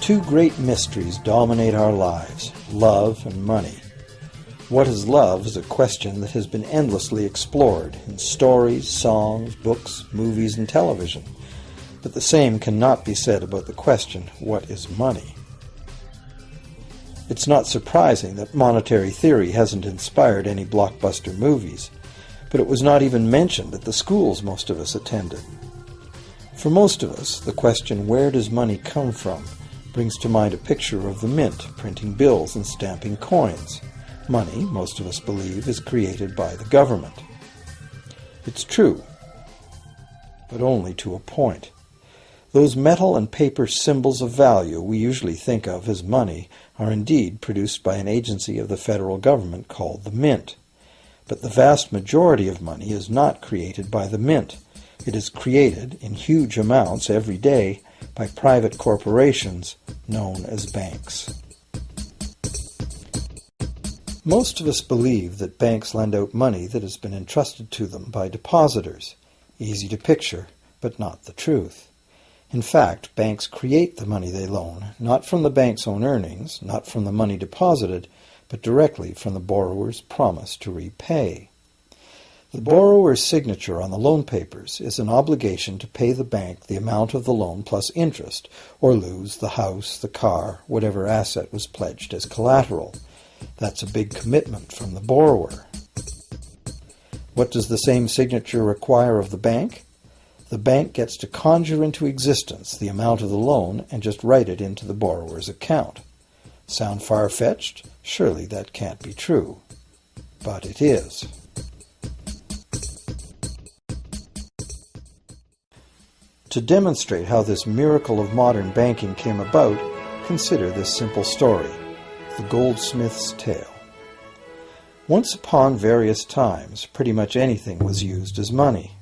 Two great mysteries dominate our lives, love and money. What is love is a question that has been endlessly explored in stories, songs, books, movies, and television. But the same cannot be said about the question, what is money? It's not surprising that monetary theory hasn't inspired any blockbuster movies, but it was not even mentioned at the schools most of us attended. For most of us, the question, where does money come from, brings to mind a picture of the mint, printing bills and stamping coins. Money, most of us believe, is created by the government. It's true, but only to a point. Those metal and paper symbols of value we usually think of as money are indeed produced by an agency of the federal government called the Mint. But the vast majority of money is not created by the Mint. It is created in huge amounts every day by private corporations known as banks. Most of us believe that banks lend out money that has been entrusted to them by depositors. Easy to picture, but not the truth. In fact, banks create the money they loan, not from the bank's own earnings, not from the money deposited, but directly from the borrower's promise to repay. The borrower's signature on the loan papers is an obligation to pay the bank the amount of the loan plus interest, or lose the house, the car, whatever asset was pledged as collateral. That's a big commitment from the borrower. What does the same signature require of the bank? The bank gets to conjure into existence the amount of the loan and just write it into the borrower's account. Sound far-fetched? Surely that can't be true. But it is. To demonstrate how this miracle of modern banking came about, consider this simple story, the goldsmith's tale. Once upon various times, pretty much anything was used as money.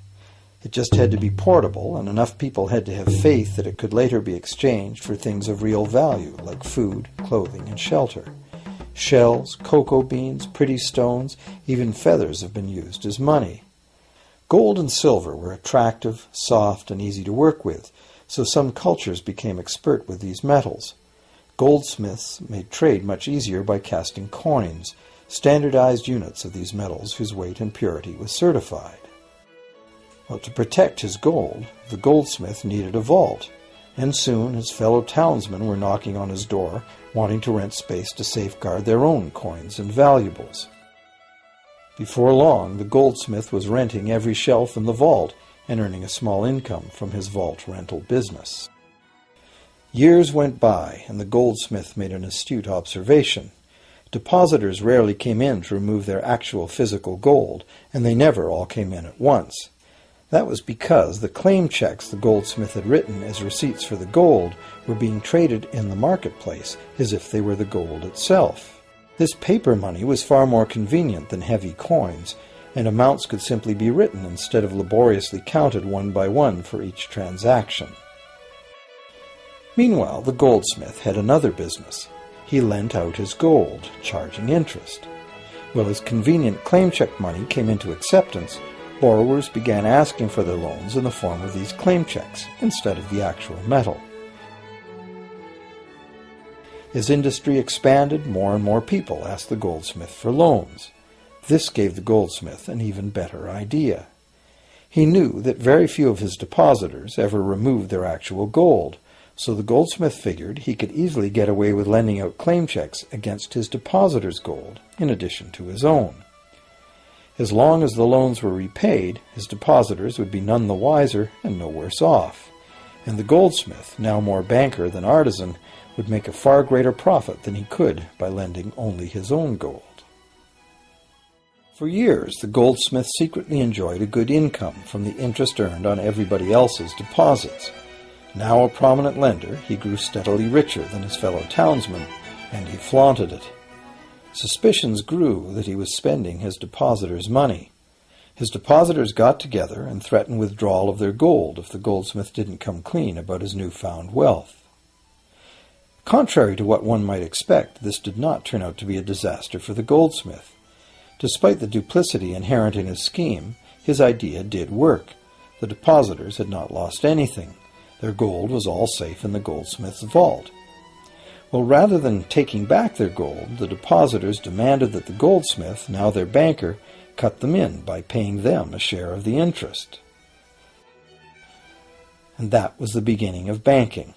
It just had to be portable, and enough people had to have faith that it could later be exchanged for things of real value, like food, clothing, and shelter. Shells, cocoa beans, pretty stones, even feathers have been used as money. Gold and silver were attractive, soft, and easy to work with, so some cultures became expert with these metals. Goldsmiths made trade much easier by casting coins, standardized units of these metals whose weight and purity was certified. Well, to protect his gold, the goldsmith needed a vault, and soon his fellow townsmen were knocking on his door, wanting to rent space to safeguard their own coins and valuables. Before long, the goldsmith was renting every shelf in the vault and earning a small income from his vault rental business. Years went by, and the goldsmith made an astute observation. Depositors rarely came in to remove their actual physical gold, and they never all came in at once. That was because the claim checks the goldsmith had written as receipts for the gold were being traded in the marketplace as if they were the gold itself. This paper money was far more convenient than heavy coins, and amounts could simply be written instead of laboriously counted one by one for each transaction. Meanwhile, the goldsmith had another business. He lent out his gold, charging interest. Well, as convenient claim check money came into acceptance, borrowers began asking for their loans in the form of these claim checks instead of the actual metal. As industry expanded, more and more people asked the goldsmith for loans. This gave the goldsmith an even better idea. He knew that very few of his depositors ever removed their actual gold, so the goldsmith figured he could easily get away with lending out claim checks against his depositors' gold, in addition to his own. As long as the loans were repaid, his depositors would be none the wiser and no worse off. And the goldsmith, now more banker than artisan, would make a far greater profit than he could by lending only his own gold. For years, the goldsmith secretly enjoyed a good income from the interest earned on everybody else's deposits. Now a prominent lender, he grew steadily richer than his fellow townsmen, and he flaunted it. Suspicions grew that he was spending his depositors' money. His depositors got together and threatened withdrawal of their gold if the goldsmith didn't come clean about his newfound wealth. Contrary to what one might expect, this did not turn out to be a disaster for the goldsmith. Despite the duplicity inherent in his scheme, his idea did work. The depositors had not lost anything. Their gold was all safe in the goldsmith's vault. Well, rather than taking back their gold, the depositors demanded that the goldsmith, now their banker, cut them in by paying them a share of the interest. And that was the beginning of banking.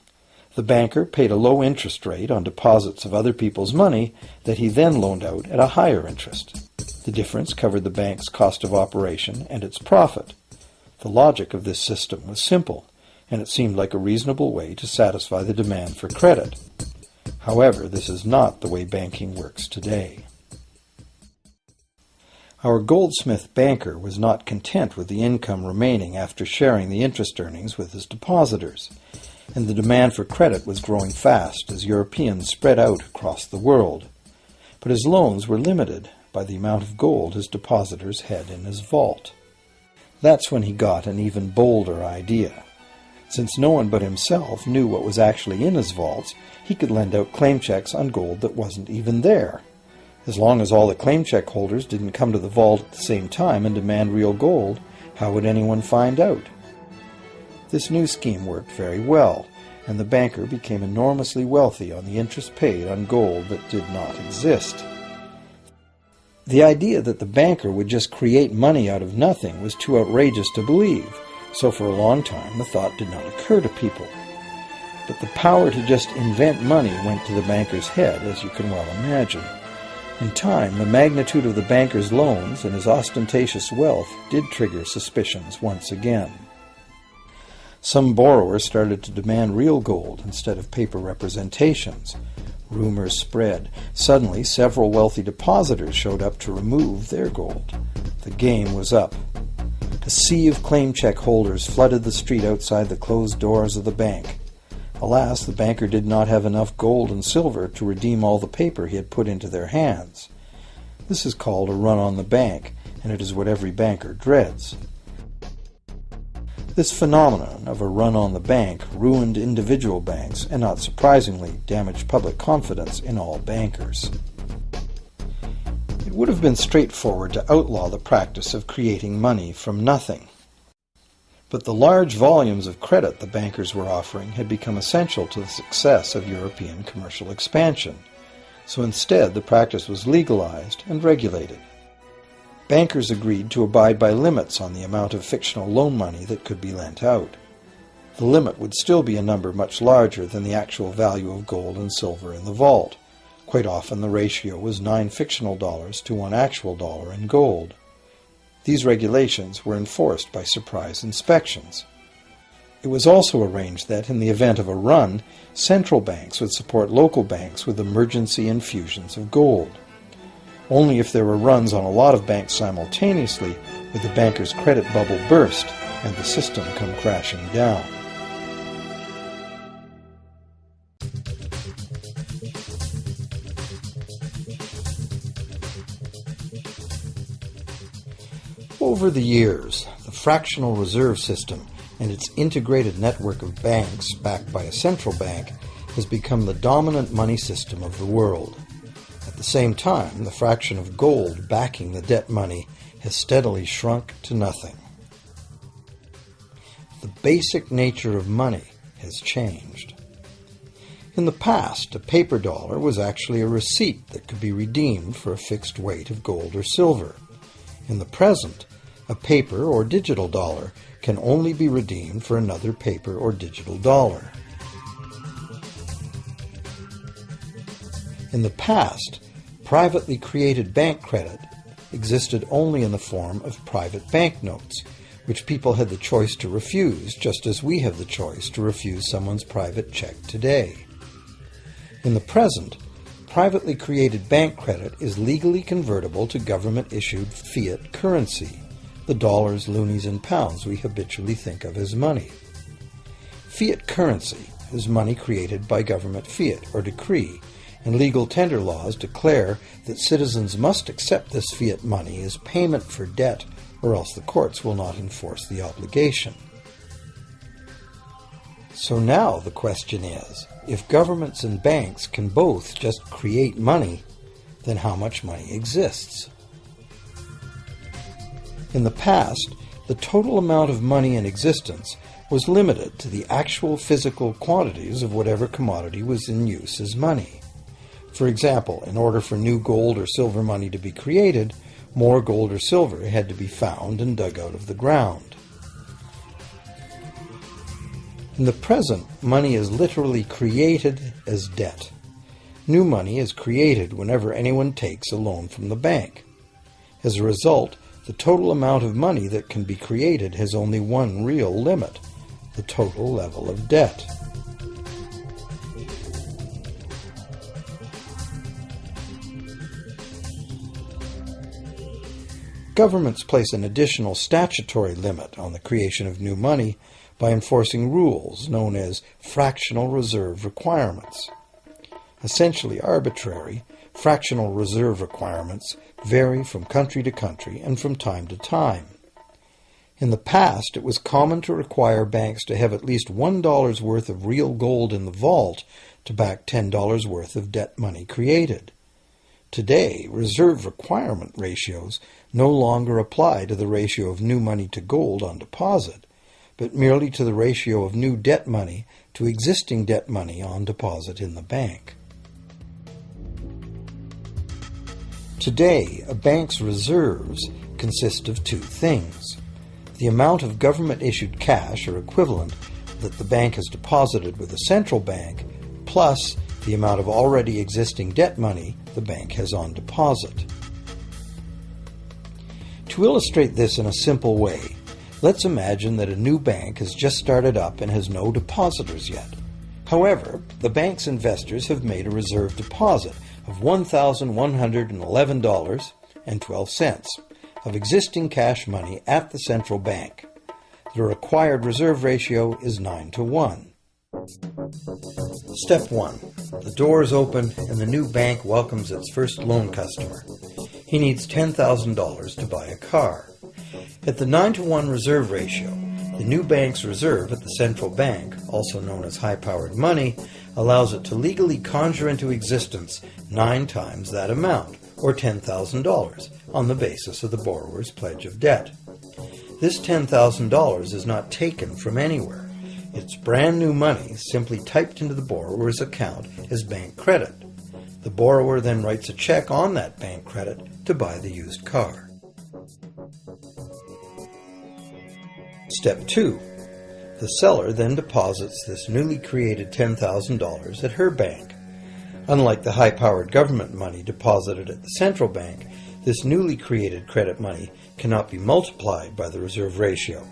The banker paid a low interest rate on deposits of other people's money that he then loaned out at a higher interest. The difference covered the bank's cost of operation and its profit. The logic of this system was simple, and it seemed like a reasonable way to satisfy the demand for credit. However, this is not the way banking works today. Our goldsmith banker was not content with the income remaining after sharing the interest earnings with his depositors, and the demand for credit was growing fast as Europeans spread out across the world. But his loans were limited by the amount of gold his depositors had in his vault. That's when he got an even bolder idea. Since no one but himself knew what was actually in his vaults, he could lend out claim checks on gold that wasn't even there. As long as all the claim check holders didn't come to the vault at the same time and demand real gold, how would anyone find out? This new scheme worked very well, and the banker became enormously wealthy on the interest paid on gold that did not exist. The idea that the banker would just create money out of nothing was too outrageous to believe, so for a long time the thought did not occur to people. But the power to just invent money went to the banker's head, as you can well imagine. In time, the magnitude of the banker's loans and his ostentatious wealth did trigger suspicions once again. Some borrowers started to demand real gold instead of paper representations. Rumors spread. Suddenly, several wealthy depositors showed up to remove their gold. The game was up. A sea of claim check holders flooded the street outside the closed doors of the bank. Alas, the banker did not have enough gold and silver to redeem all the paper he had put into their hands. This is called a run on the bank, and it is what every banker dreads. This phenomenon of a run on the bank ruined individual banks and, not surprisingly, damaged public confidence in all bankers. It would have been straightforward to outlaw the practice of creating money from nothing. But the large volumes of credit the bankers were offering had become essential to the success of European commercial expansion, so instead the practice was legalized and regulated. Bankers agreed to abide by limits on the amount of fictional loan money that could be lent out. The limit would still be a number much larger than the actual value of gold and silver in the vault. Quite often the ratio was 9 fictional dollars to 1 actual dollar in gold. These regulations were enforced by surprise inspections. It was also arranged that, in the event of a run, central banks would support local banks with emergency infusions of gold. Only if there were runs on a lot of banks simultaneously would the banker's credit bubble burst and the system come crashing down. Over the years, the fractional reserve system and its integrated network of banks backed by a central bank has become the dominant money system of the world. At the same time, the fraction of gold backing the debt money has steadily shrunk to nothing. The basic nature of money has changed. In the past, a paper dollar was actually a receipt that could be redeemed for a fixed weight of gold or silver. In the present, a paper or digital dollar can only be redeemed for another paper or digital dollar. In the past, privately created bank credit existed only in the form of private banknotes, which people had the choice to refuse, just as we have the choice to refuse someone's private check today. In the present, privately created bank credit is legally convertible to government-issued fiat currency, the dollars, loonies, and pounds we habitually think of as money. Fiat currency is money created by government fiat or decree, and legal tender laws declare that citizens must accept this fiat money as payment for debt, or else the courts will not enforce the obligation. So now the question is, if governments and banks can both just create money, then how much money exists? In the past, the total amount of money in existence was limited to the actual physical quantities of whatever commodity was in use as money. For example, in order for new gold or silver money to be created, more gold or silver had to be found and dug out of the ground. In the present, money is literally created as debt. New money is created whenever anyone takes a loan from the bank. As a result, the total amount of money that can be created has only one real limit: the total level of debt. Governments place an additional statutory limit on the creation of new money by enforcing rules known as fractional reserve requirements. Essentially arbitrary, fractional reserve requirements vary from country to country and from time to time. In the past, it was common to require banks to have at least $1 worth of real gold in the vault to back $10 worth of debt money created. Today, reserve requirement ratios no longer apply to the ratio of new money to gold on deposit, but merely to the ratio of new debt money to existing debt money on deposit in the bank. Today, a bank's reserves consist of two things: the amount of government-issued cash or equivalent that the bank has deposited with the central bank, plus the amount of already existing debt money the bank has on deposit. To illustrate this in a simple way, let's imagine that a new bank has just started up and has no depositors yet. However, the bank's investors have made a reserve deposit of $1,111.12 of existing cash money at the central bank. The required reserve ratio is 9-to-1. Step 1. The doors open and the new bank welcomes its first loan customer. He needs $10,000 to buy a car. At the 9-to-1 reserve ratio, the new bank's reserve at the central bank, also known as high-powered money, allows it to legally conjure into existence 9 times that amount, or $10,000, on the basis of the borrower's pledge of debt. This $10,000 is not taken from anywhere. It's brand new money simply typed into the borrower's account as bank credit. The borrower then writes a check on that bank credit to buy the used car. Step 2. The seller then deposits this newly created $10,000 at her bank. Unlike the high-powered government money deposited at the central bank, this newly created credit money cannot be multiplied by the reserve ratio.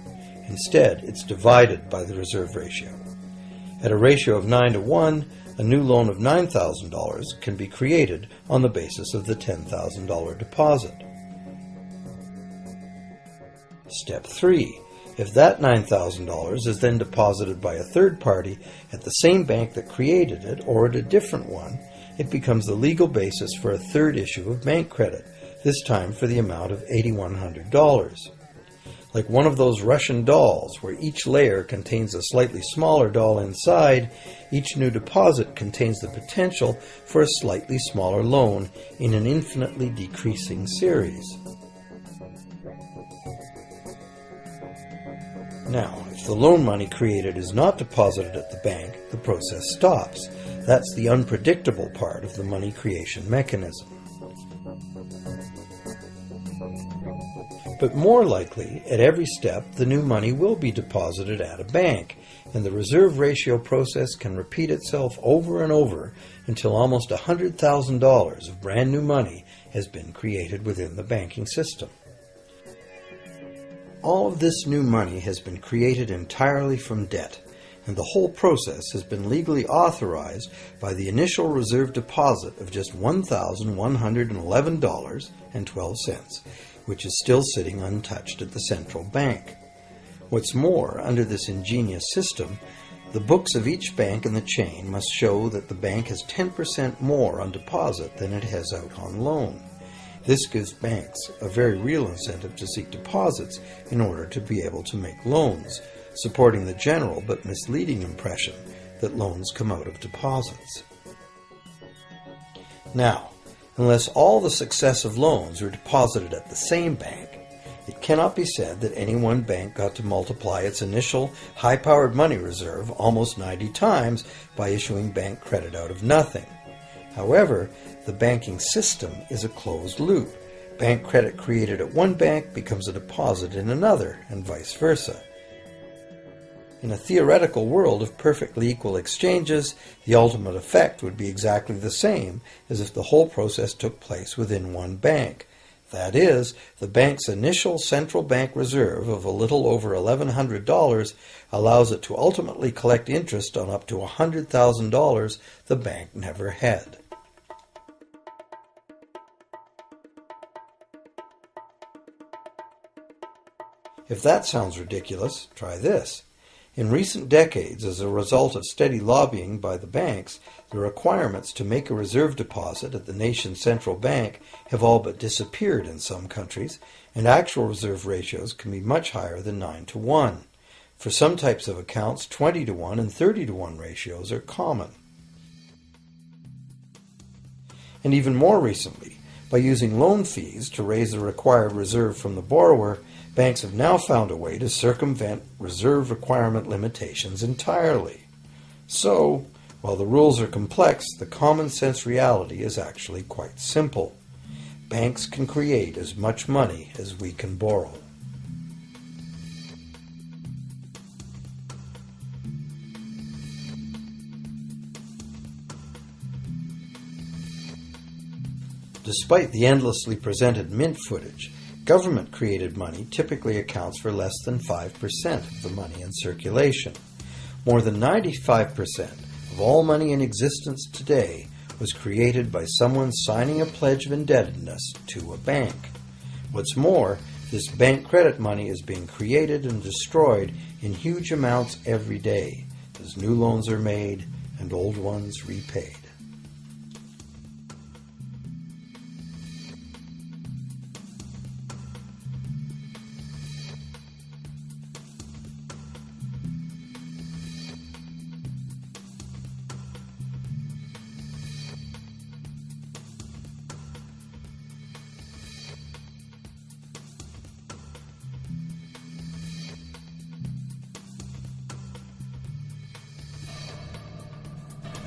Instead, it's divided by the reserve ratio. At a ratio of 9-to-1, a new loan of $9,000 can be created on the basis of the $10,000 deposit. Step 3. If that $9,000 is then deposited by a third party at the same bank that created it or at a different one, it becomes the legal basis for a third issue of bank credit, this time for the amount of $8,100. Like one of those Russian dolls where each layer contains a slightly smaller doll inside, each new deposit contains the potential for a slightly smaller loan in an infinitely decreasing series. Now, if the loan money created is not deposited at the bank, the process stops. That's the unpredictable part of the money creation mechanism. But more likely, at every step, the new money will be deposited at a bank, and the reserve ratio process can repeat itself over and over until almost $100,000 of brand new money has been created within the banking system. All of this new money has been created entirely from debt, and the whole process has been legally authorized by the initial reserve deposit of just $1,111.12, which is still sitting untouched at the central bank. What's more, under this ingenious system, the books of each bank in the chain must show that the bank has 10% more on deposit than it has out on loan. This gives banks a very real incentive to seek deposits in order to be able to make loans, supporting the general but misleading impression that loans come out of deposits. Now, unless all the successive loans are deposited at the same bank, It cannot be said that any one bank got to multiply its initial high-powered money reserve almost 90 times by issuing bank credit out of nothing. However, the banking system is a closed loop. Bank credit created at one bank becomes a deposit in another, and vice versa. In a theoretical world of perfectly equal exchanges, the ultimate effect would be exactly the same as if the whole process took place within one bank. That is, the bank's initial central bank reserve of a little over $1,100 allows it to ultimately collect interest on up to $100,000 the bank never had. If that sounds ridiculous, try this. In recent decades, as a result of steady lobbying by the banks, the requirements to make a reserve deposit at the nation's central bank have all but disappeared in some countries, and actual reserve ratios can be much higher than 9-to-1. For some types of accounts, 20-to-1 and 30-to-1 ratios are common. And even more recently, by using loan fees to raise the required reserve from the borrower, banks have now found a way to circumvent reserve requirement limitations entirely. So, while the rules are complex, the common sense reality is actually quite simple. Banks can create as much money as we can borrow. Despite the endlessly presented mint footage, government-created money typically accounts for less than 5% of the money in circulation. More than 95% of all money in existence today was created by someone signing a pledge of indebtedness to a bank. What's more, this bank credit money is being created and destroyed in huge amounts every day, as new loans are made and old ones repaid.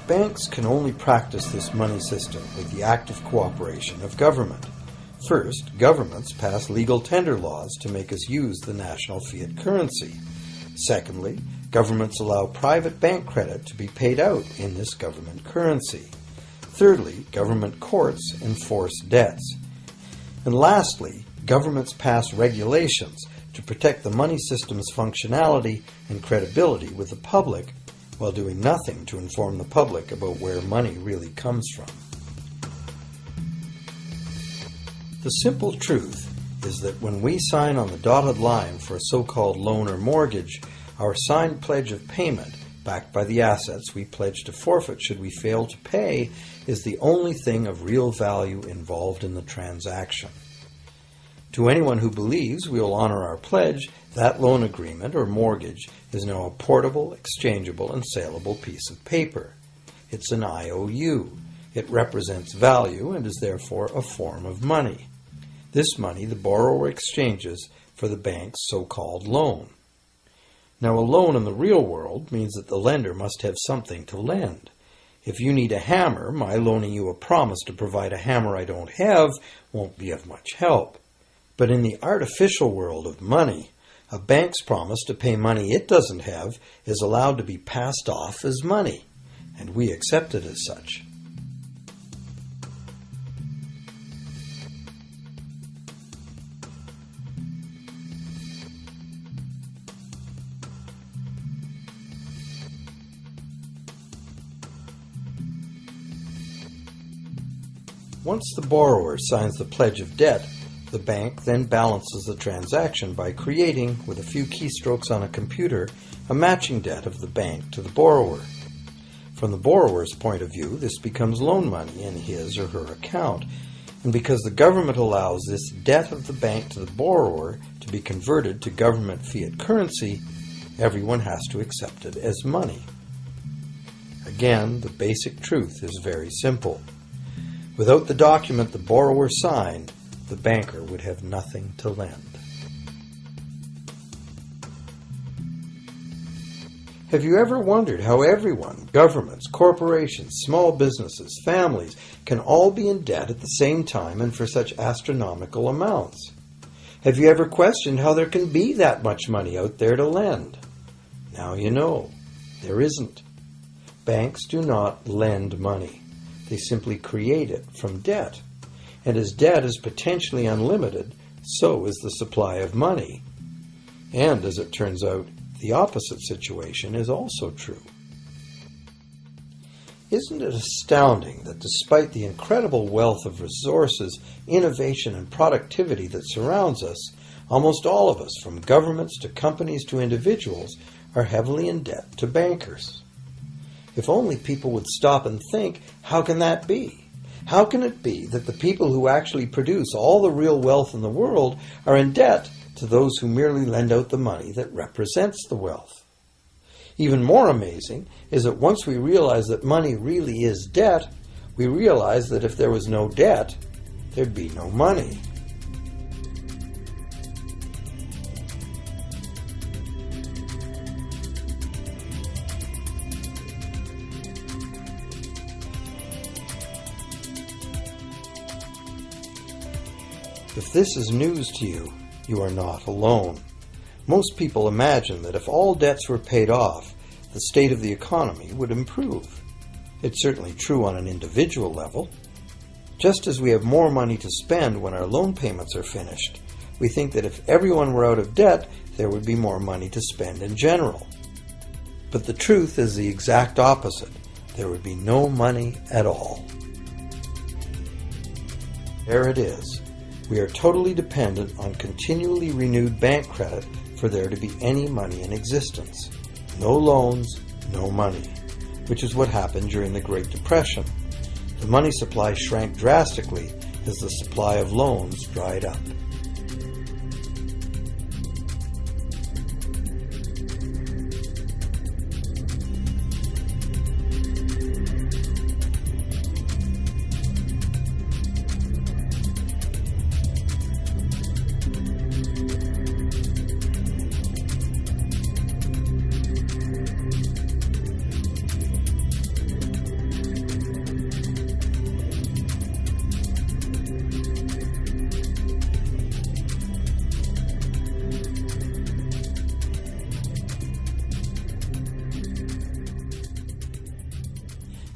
Banks can only practice this money system with the active cooperation of government. First, governments pass legal tender laws to make us use the national fiat currency. Secondly, governments allow private bank credit to be paid out in this government currency. Thirdly, government courts enforce debts. And lastly, governments pass regulations to protect the money system's functionality and credibility with the public, while doing nothing to inform the public about where money really comes from. The simple truth is that when we sign on the dotted line for a so-called loan or mortgage, our signed pledge of payment, backed by the assets we pledge to forfeit should we fail to pay, is the only thing of real value involved in the transaction. To anyone who believes we will honor our pledge, that loan agreement or mortgage is now a portable, exchangeable, and saleable piece of paper. It's an IOU. It represents value and is therefore a form of money. This money the borrower exchanges for the bank's so-called loan. Now, a loan in the real world means that the lender must have something to lend. If you need a hammer, my loaning you a promise to provide a hammer I don't have won't be of much help. But in the artificial world of money, a bank's promise to pay money it doesn't have is allowed to be passed off as money, and we accept it as such. Once the borrower signs the pledge of debt, the bank then balances the transaction by creating, with a few keystrokes on a computer, a matching debt of the bank to the borrower. From the borrower's point of view, this becomes loan money in his or her account, and because the government allows this debt of the bank to the borrower to be converted to government fiat currency, everyone has to accept it as money. Again, the basic truth is very simple. Without the document the borrower signed, the banker would have nothing to lend. Have you ever wondered how everyone, governments, corporations, small businesses, families, can all be in debt at the same time and for such astronomical amounts? Have you ever questioned how there can be that much money out there to lend? Now you know, there isn't. Banks do not lend money. They simply create it from debt. And as debt is potentially unlimited, so is the supply of money. And as it turns out, the opposite situation is also true. Isn't it astounding that despite the incredible wealth of resources, innovation, and productivity that surrounds us, almost all of us, from governments to companies to individuals, are heavily in debt to bankers? If only people would stop and think, how can that be? How can it be that the people who actually produce all the real wealth in the world are in debt to those who merely lend out the money that represents the wealth? Even more amazing is that once we realize that money really is debt, we realize that if there was no debt, there'd be no money. If this is news to you, you are not alone. Most people imagine that if all debts were paid off, the state of the economy would improve. It's certainly true on an individual level. Just as we have more money to spend when our loan payments are finished, we think that if everyone were out of debt, there would be more money to spend in general. But the truth is the exact opposite. There would be no money at all. There it is. We are totally dependent on continually renewed bank credit for there to be any money in existence. No loans, no money, which is what happened during the Great Depression. The money supply shrank drastically as the supply of loans dried up.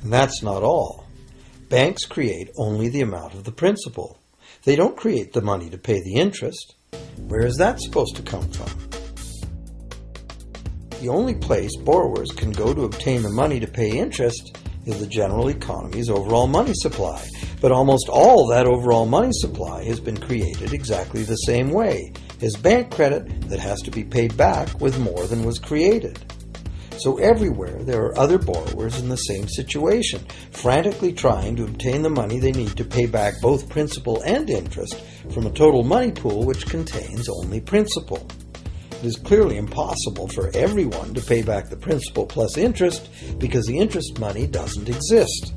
And that's not all. Banks create only the amount of the principal. They don't create the money to pay the interest. Where is that supposed to come from? The only place borrowers can go to obtain the money to pay interest is the general economy's overall money supply. But almost all that overall money supply has been created exactly the same way, as bank credit that has to be paid back with more than was created. So everywhere there are other borrowers in the same situation, frantically trying to obtain the money they need to pay back both principal and interest from a total money pool which contains only principal. It is clearly impossible for everyone to pay back the principal plus interest because the interest money doesn't exist.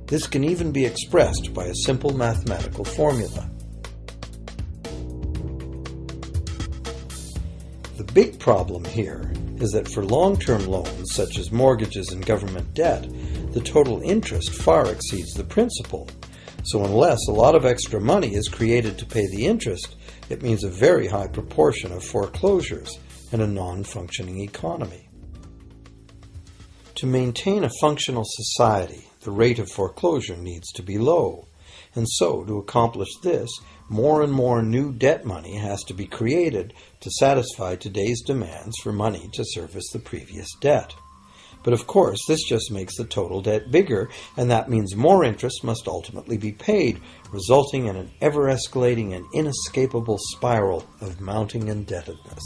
This can even be expressed by a simple mathematical formula. The big problem here is that for long-term loans, such as mortgages and government debt, the total interest far exceeds the principal. So unless a lot of extra money is created to pay the interest, it means a very high proportion of foreclosures and a non-functioning economy. To maintain a functional society, the rate of foreclosure needs to be low. And so, to accomplish this, more and more new debt money has to be created to satisfy today's demands for money to service the previous debt. But of course, this just makes the total debt bigger, and that means more interest must ultimately be paid, resulting in an ever-escalating and inescapable spiral of mounting indebtedness.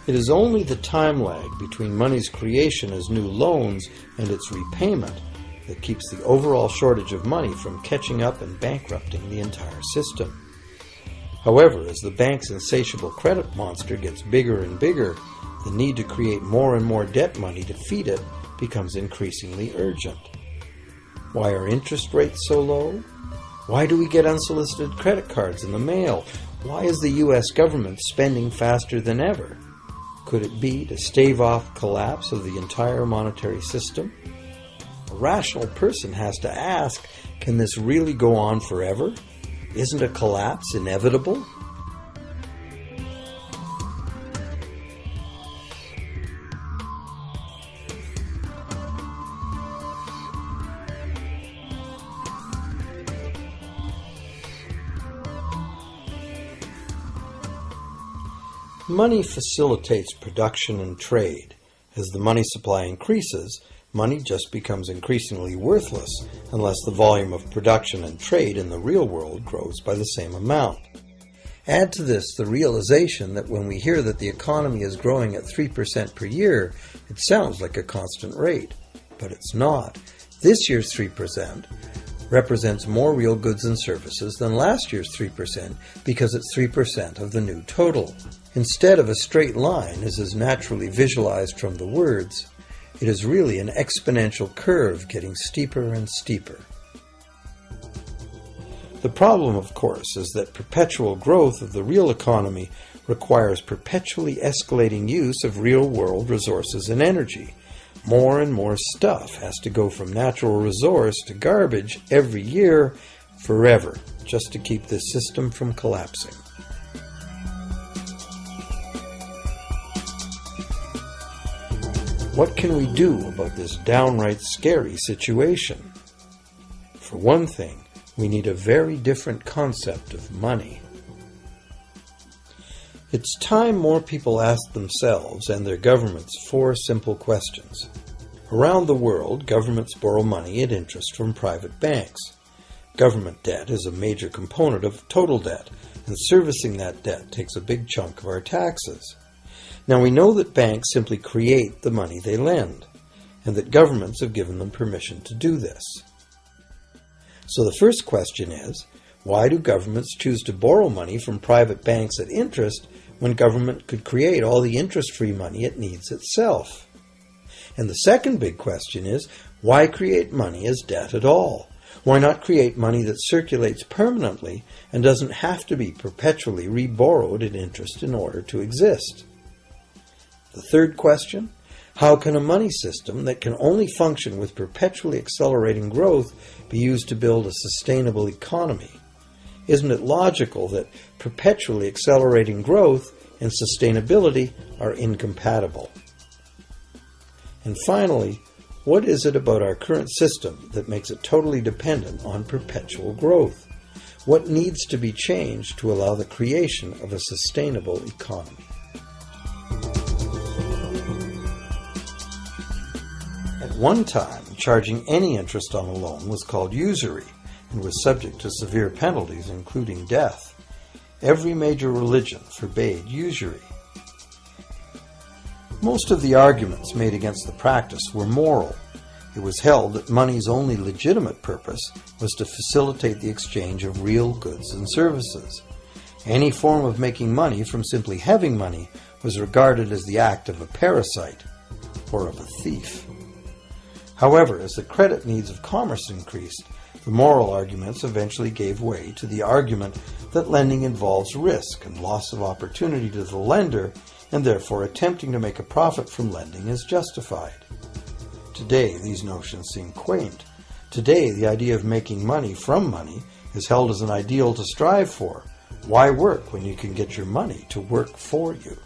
It is only the time lag between money's creation as new loans and its repayment that keeps the overall shortage of money from catching up and bankrupting the entire system. However, as the bank's insatiable credit monster gets bigger and bigger, the need to create more and more debt money to feed it becomes increasingly urgent. Why are interest rates so low? Why do we get unsolicited credit cards in the mail? Why is the U.S. government spending faster than ever? Could it be to stave off collapse of the entire monetary system? A rational person has to ask, can this really go on forever? Isn't a collapse inevitable? Money facilitates production and trade. As the money supply increases, money just becomes increasingly worthless unless the volume of production and trade in the real world grows by the same amount. Add to this the realization that when we hear that the economy is growing at 3% per year, it sounds like a constant rate, but it's not. This year's 3% represents more real goods and services than last year's 3% because it's 3% of the new total. Instead of a straight line, as is naturally visualized from the words, it is really an exponential curve getting steeper and steeper. The problem, of course, is that perpetual growth of the real economy requires perpetually escalating use of real-world resources and energy. More and more stuff has to go from natural resource to garbage every year, forever, just to keep this system from collapsing. What can we do about this downright scary situation? For one thing, we need a very different concept of money. It's time more people ask themselves and their governments 4 simple questions. Around the world, governments borrow money at interest from private banks. Government debt is a major component of total debt, and servicing that debt takes a big chunk of our taxes. Now we know that banks simply create the money they lend, and that governments have given them permission to do this. So the first question is, why do governments choose to borrow money from private banks at interest when government could create all the interest-free money it needs itself? And the second big question is, why create money as debt at all? Why not create money that circulates permanently and doesn't have to be perpetually re-borrowed at interest in order to exist? The third question, how can a money system that can only function with perpetually accelerating growth be used to build a sustainable economy? Isn't it logical that perpetually accelerating growth and sustainability are incompatible? And finally, what is it about our current system that makes it totally dependent on perpetual growth? What needs to be changed to allow the creation of a sustainable economy? At one time, charging any interest on a loan was called usury and was subject to severe penalties, including death. Every major religion forbade usury. Most of the arguments made against the practice were moral. It was held that money's only legitimate purpose was to facilitate the exchange of real goods and services. Any form of making money from simply having money was regarded as the act of a parasite or of a thief. However, as the credit needs of commerce increased, the moral arguments eventually gave way to the argument that lending involves risk and loss of opportunity to the lender, and therefore attempting to make a profit from lending is justified. Today, these notions seem quaint. Today, the idea of making money from money is held as an ideal to strive for. Why work when you can get your money to work for you?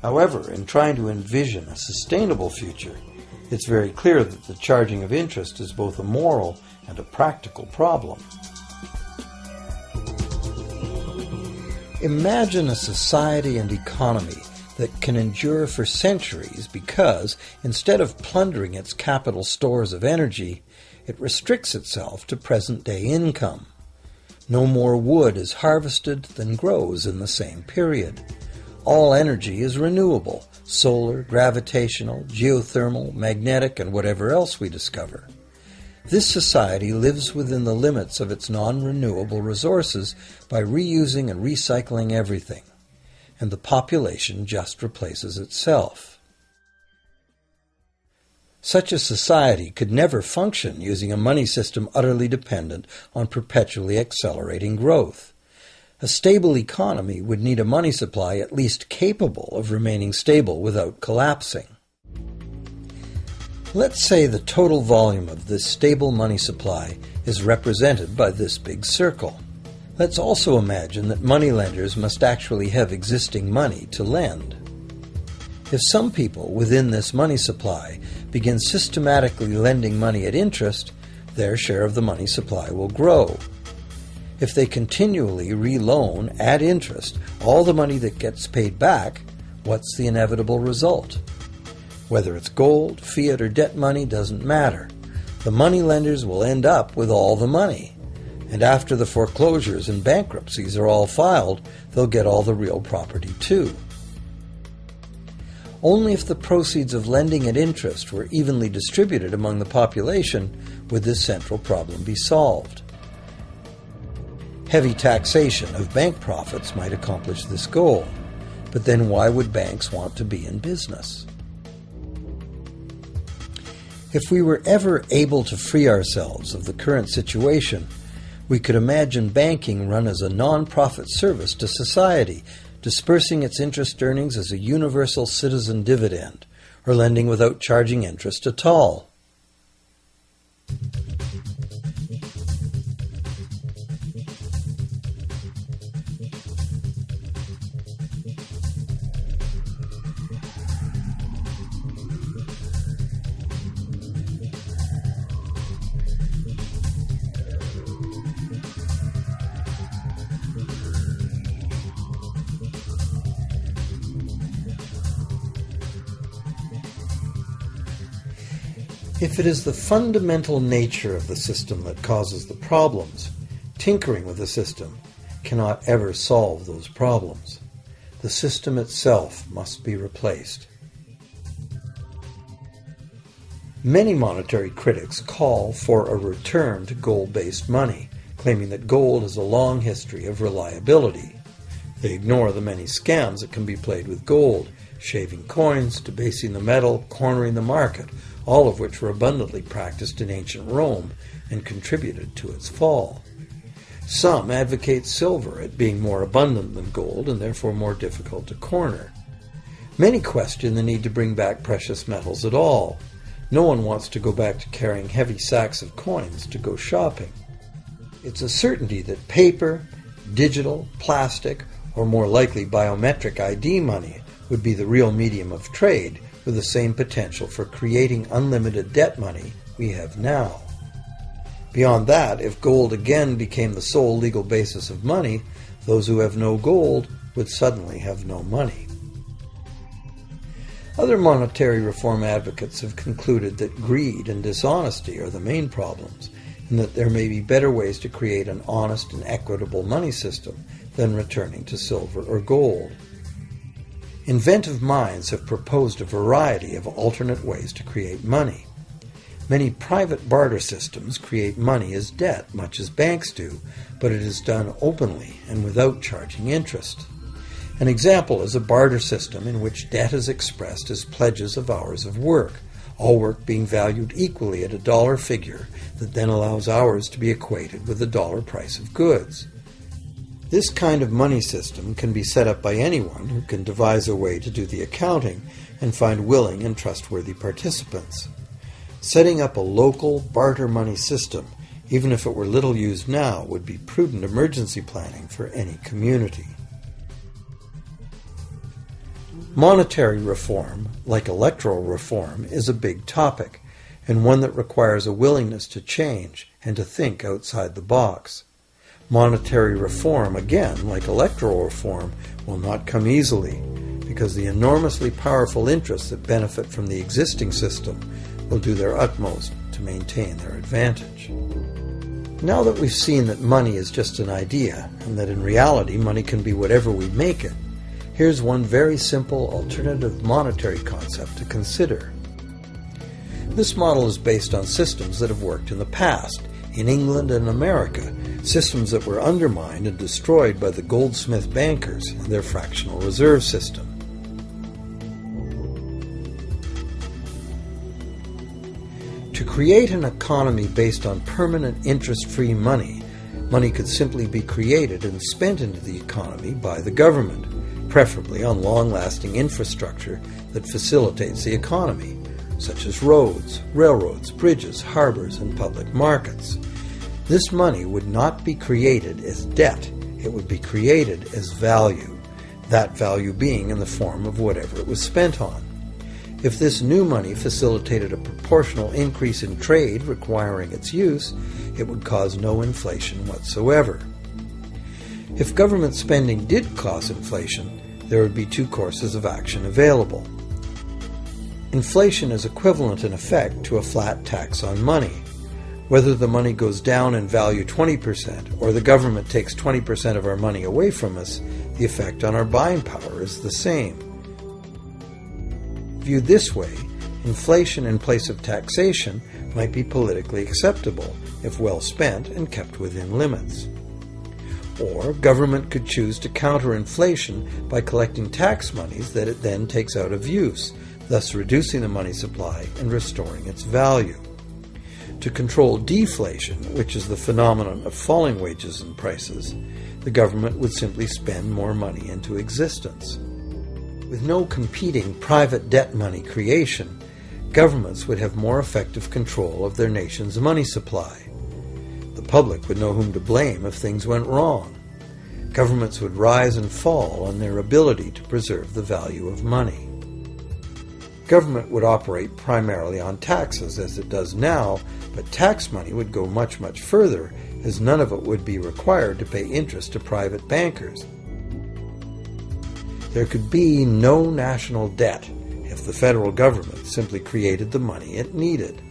However, in trying to envision a sustainable future, it's very clear that the charging of interest is both a moral and a practical problem. Imagine a society and economy that can endure for centuries because, instead of plundering its capital stores of energy, it restricts itself to present-day income. No more wood is harvested than grows in the same period. All energy is renewable, solar, gravitational, geothermal, magnetic, and whatever else we discover. This society lives within the limits of its non-renewable resources by reusing and recycling everything, and the population just replaces itself. Such a society could never function using a money system utterly dependent on perpetually accelerating growth. A stable economy would need a money supply at least capable of remaining stable without collapsing. Let's say the total volume of this stable money supply is represented by this big circle. Let's also imagine that moneylenders must actually have existing money to lend. If some people within this money supply begin systematically lending money at interest, their share of the money supply will grow. If they continually reloan at interest all the money that gets paid back, what's the inevitable result? Whether it's gold, fiat, or debt money doesn't matter. The moneylenders will end up with all the money. And after the foreclosures and bankruptcies are all filed, they'll get all the real property too. Only if the proceeds of lending at interest were evenly distributed among the population would this central problem be solved. Heavy taxation of bank profits might accomplish this goal, but then why would banks want to be in business? If we were ever able to free ourselves of the current situation, we could imagine banking run as a non-profit service to society, dispersing its interest earnings as a universal citizen dividend, or lending without charging interest at all. If it is the fundamental nature of the system that causes the problems, tinkering with the system cannot ever solve those problems. The system itself must be replaced. Many monetary critics call for a return to gold-based money, claiming that gold has a long history of reliability. They ignore the many scams that can be played with gold, shaving coins, debasing the metal, cornering the market, all of which were abundantly practiced in ancient Rome and contributed to its fall. Some advocate silver, it being more abundant than gold and therefore more difficult to corner. Many question the need to bring back precious metals at all. No one wants to go back to carrying heavy sacks of coins to go shopping. It's a certainty that paper, digital, plastic, or more likely biometric ID money would be the real medium of trade, with the same potential for creating unlimited debt money we have now. Beyond that, if gold again became the sole legal basis of money, those who have no gold would suddenly have no money. Other monetary reform advocates have concluded that greed and dishonesty are the main problems, and that there may be better ways to create an honest and equitable money system than returning to silver or gold. Inventive minds have proposed a variety of alternate ways to create money. Many private barter systems create money as debt, much as banks do, but it is done openly and without charging interest. An example is a barter system in which debt is expressed as pledges of hours of work, all work being valued equally at a dollar figure that then allows hours to be equated with the dollar price of goods. This kind of money system can be set up by anyone who can devise a way to do the accounting and find willing and trustworthy participants. Setting up a local barter money system, even if it were little used now, would be prudent emergency planning for any community. Monetary reform, like electoral reform, is a big topic, and one that requires a willingness to change and to think outside the box. Monetary reform, again, like electoral reform, will not come easily, because the enormously powerful interests that benefit from the existing system will do their utmost to maintain their advantage. Now that we've seen that money is just an idea, and that in reality money can be whatever we make it, here's one very simple alternative monetary concept to consider. This model is based on systems that have worked in the past, in England and America, systems that were undermined and destroyed by the goldsmith bankers and their fractional reserve system. create an economy based on permanent interest-free money, money could simply be created and spent into the economy by the government, preferably on long-lasting infrastructure that facilitates the economy, such as roads, railroads, bridges, harbors, and public markets. This money would not be created as debt, it would be created as value, that value being in the form of whatever it was spent on. If this new money facilitated a proportional increase in trade requiring its use, it would cause no inflation whatsoever. If government spending did cause inflation, there would be two courses of action available. Inflation is equivalent in effect to a flat tax on money. Whether the money goes down in value 20% or the government takes 20% of our money away from us, the effect on our buying power is the same. Viewed this way, inflation in place of taxation might be politically acceptable if well spent and kept within limits. Or government could choose to counter inflation by collecting tax monies that it then takes out of use, thus reducing the money supply and restoring its value. To control deflation, which is the phenomenon of falling wages and prices, the government would simply spend more money into existence. With no competing private debt money creation, governments would have more effective control of their nation's money supply. The public would know whom to blame if things went wrong. Governments would rise and fall on their ability to preserve the value of money. Government would operate primarily on taxes, as it does now, but tax money would go much, much further, as none of it would be required to pay interest to private bankers. There could be no national debt if the federal government simply created the money it needed.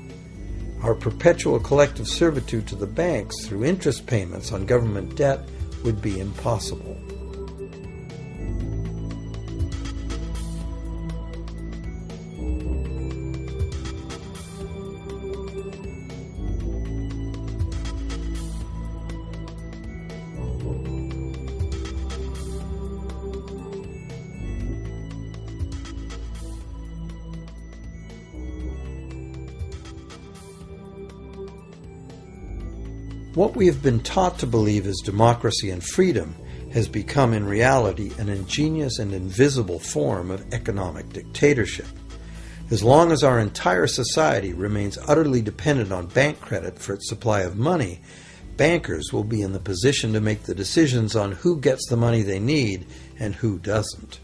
Our perpetual collective servitude to the banks through interest payments on government debt would be impossible. What we have been taught to believe as democracy and freedom has become in reality an ingenious and invisible form of economic dictatorship. As long as our entire society remains utterly dependent on bank credit for its supply of money, bankers will be in the position to make the decisions on who gets the money they need and who doesn't.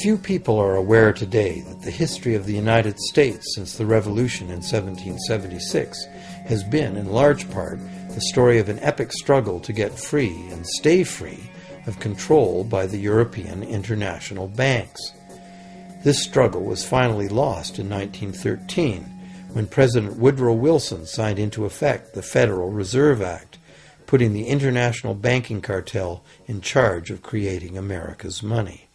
Few people are aware today that the history of the United States since the Revolution in 1776 has been, in large part, the story of an epic struggle to get free and stay free of control by the European international banks. This struggle was finally lost in 1913 when President Woodrow Wilson signed into effect the Federal Reserve Act, putting the international banking cartel in charge of creating America's money.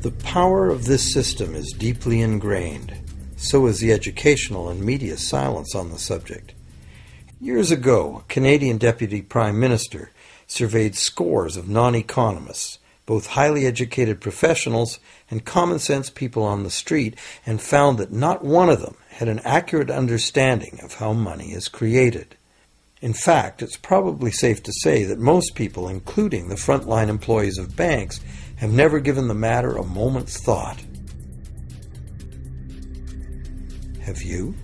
The power of this system is deeply ingrained. So is the educational and media silence on the subject. Years ago, a Canadian Deputy Prime Minister surveyed scores of non-economists, both highly educated professionals and common-sense people on the street, and found that not one of them had an accurate understanding of how money is created. In fact, it's probably safe to say that most people, including the frontline employees of banks, have never given the matter a moment's thought. Have you?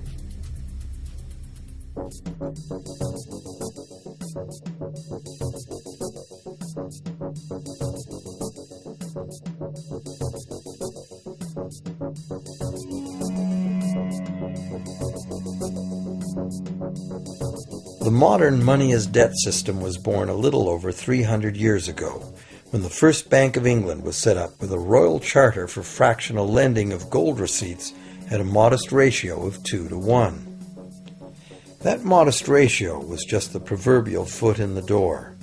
The modern money as debt system was born a little over 300 years ago, when the first Bank of England was set up with a royal charter for fractional lending of gold receipts at a modest ratio of 2 to 1. That modest ratio was just the proverbial foot in the door.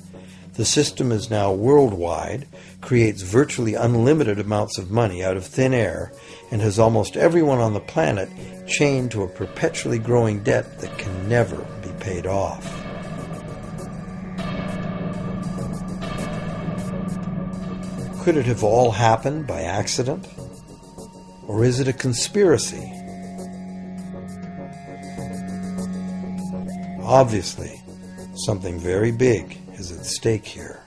The system is now worldwide, creates virtually unlimited amounts of money out of thin air, and has almost everyone on the planet chained to a perpetually growing debt that can never be paid off. Could it have all happened by accident? Or is it a conspiracy? Obviously, something very big is at stake here.